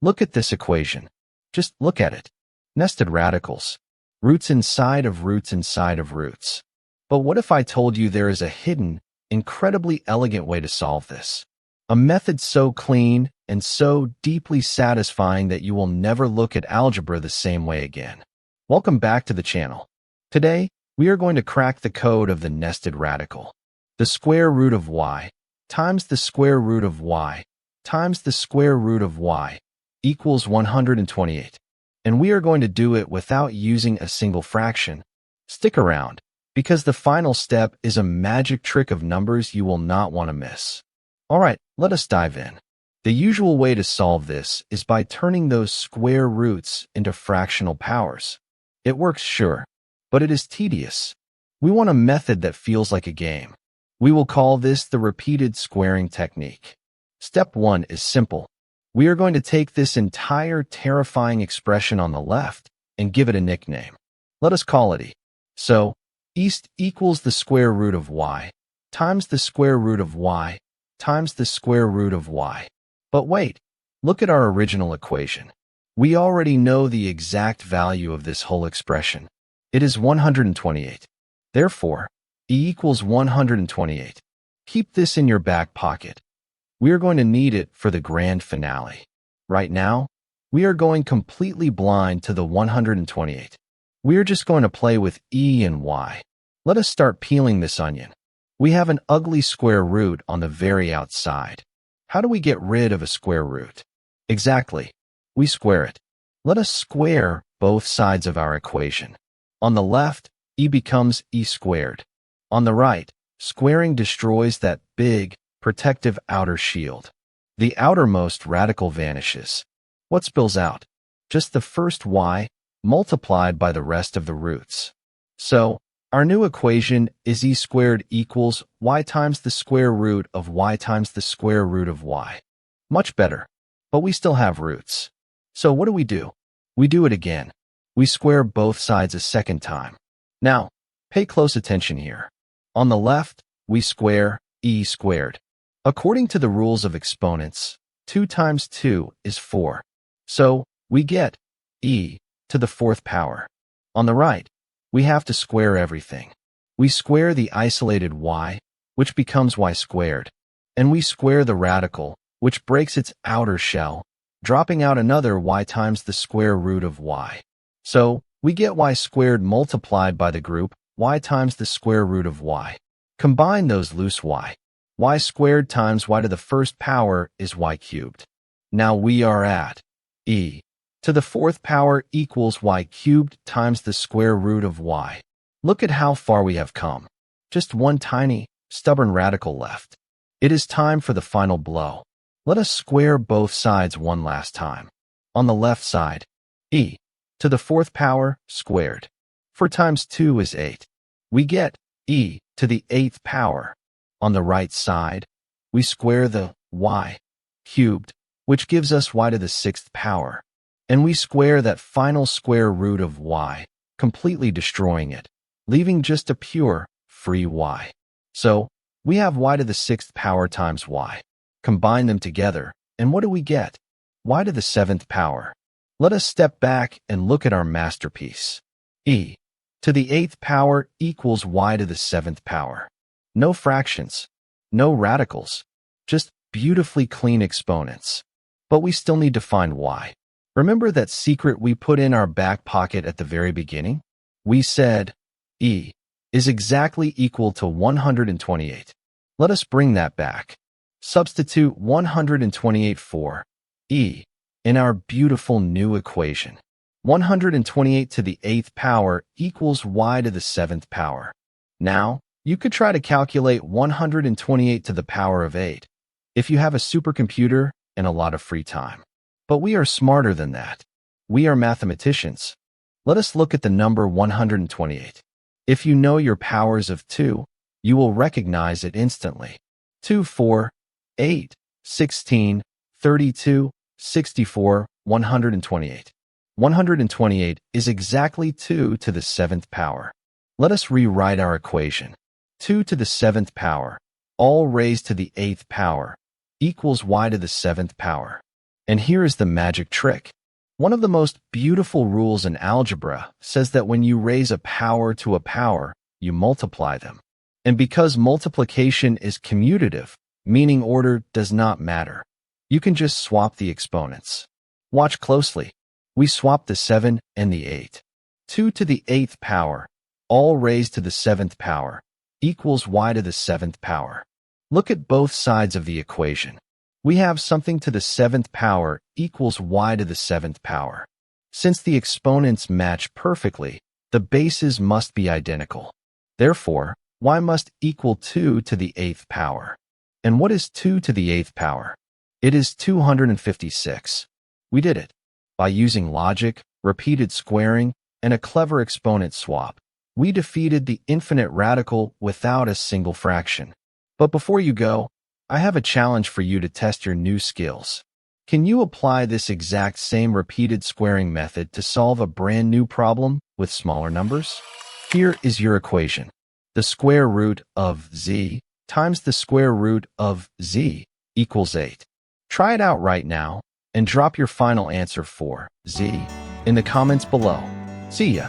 Look at this equation. Just look at it. Nested radicals. Roots inside of roots inside of roots. But what if I told you there is a hidden, incredibly elegant way to solve this? A method so clean and so deeply satisfying that you will never look at algebra the same way again. Welcome back to the channel. Today, we are going to crack the code of the nested radical. The square root of y times the square root of y times the square root of y equals 128. And we are going to do it without using a single fraction. Stick around, because the final step is a magic trick of numbers you will not want to miss. All right, let us dive in. The usual way to solve this is by turning those square roots into fractional powers. It works, sure, but it is tedious. We want a method that feels like a game. We will call this the repeated squaring technique. Step 1 is simple. We are going to take this entire terrifying expression on the left and give it a nickname. Let us call it e. So, east equals the square root of y times the square root of y times the square root of y. But wait, look at our original equation. We already know the exact value of this whole expression. It is 128. Therefore, e equals 128. Keep this in your back pocket. We are going to need it for the grand finale. Right now, we are going completely blind to the 128. We are just going to play with e and y. Let us start peeling this onion. We have an ugly square root on the very outside. How do we get rid of a square root? Exactly. We square it. Let us square both sides of our equation. On the left, e becomes e squared. On the right, squaring destroys that big, protective outer shield. The outermost radical vanishes. What spills out? Just the first y multiplied by the rest of the roots. So, our new equation is e squared equals y times the square root of y times the square root of y. Much better, but we still have roots. So what do? We do it again. We square both sides a second time. Now, pay close attention here. On the left, we square e squared. According to the rules of exponents, 2 times 2 is 4. So, we get e to the 4th power. On the right, we have to square everything. We square the isolated y, which becomes y squared. And we square the radical, which breaks its outer shell, dropping out another y times the square root of y. So, we get y squared multiplied by the group y times the square root of y. Combine those loose y. Y squared times y to the 1st power is y cubed. Now we are at e to the 4th power equals y cubed times the square root of y. Look at how far we have come. Just one tiny, stubborn radical left. It is time for the final blow. Let us square both sides one last time. On the left side, e to the 4th power squared. 4 times 2 is 8. We get e to the 8th power. On the right side, we square the y cubed, which gives us y to the 6th power. And we square that final square root of y, completely destroying it, leaving just a pure, free y. So, we have y to the 6th power times y. Combine them together, and what do we get? Y to the 7th power. Let us step back and look at our masterpiece. E to the 8th power equals y to the 7th power. No fractions, no radicals, just beautifully clean exponents. But we still need to find y. Remember that secret we put in our back pocket at the very beginning? We said e is exactly equal to 128. Let us bring that back. Substitute 128 for e in our beautiful new equation. 128 to the 8th power equals y to the 7th power. Now, you could try to calculate 128 to the power of 8 if you have a supercomputer and a lot of free time. But we are smarter than that. We are mathematicians. Let us look at the number 128. If you know your powers of 2, you will recognize it instantly. 2, 4, 8, 16, 32, 64, 128. 128 is exactly 2 to the 7th power. Let us rewrite our equation. 2 to the 7th power, all raised to the 8th power, equals y to the 7th power. And here is the magic trick. One of the most beautiful rules in algebra says that when you raise a power to a power, you multiply them. And because multiplication is commutative, meaning order does not matter, you can just swap the exponents. Watch closely. We swap the 7 and the 8. 2 to the 8th power, all raised to the 7th power, equals y to the 7th power. Look at both sides of the equation. We have something to the 7th power equals y to the 7th power. Since the exponents match perfectly, the bases must be identical. Therefore, y must equal 2 to the 8th power. And what is 2 to the 8th power? It is 256. We did it. By using logic, repeated squaring, and a clever exponent swap, we defeated the infinite radical without a single fraction. But before you go, I have a challenge for you to test your new skills. Can you apply this exact same repeated squaring method to solve a brand new problem with smaller numbers? Here is your equation. The square root of z times the square root of z equals 8. Try it out right now and drop your final answer for z in the comments below. See ya!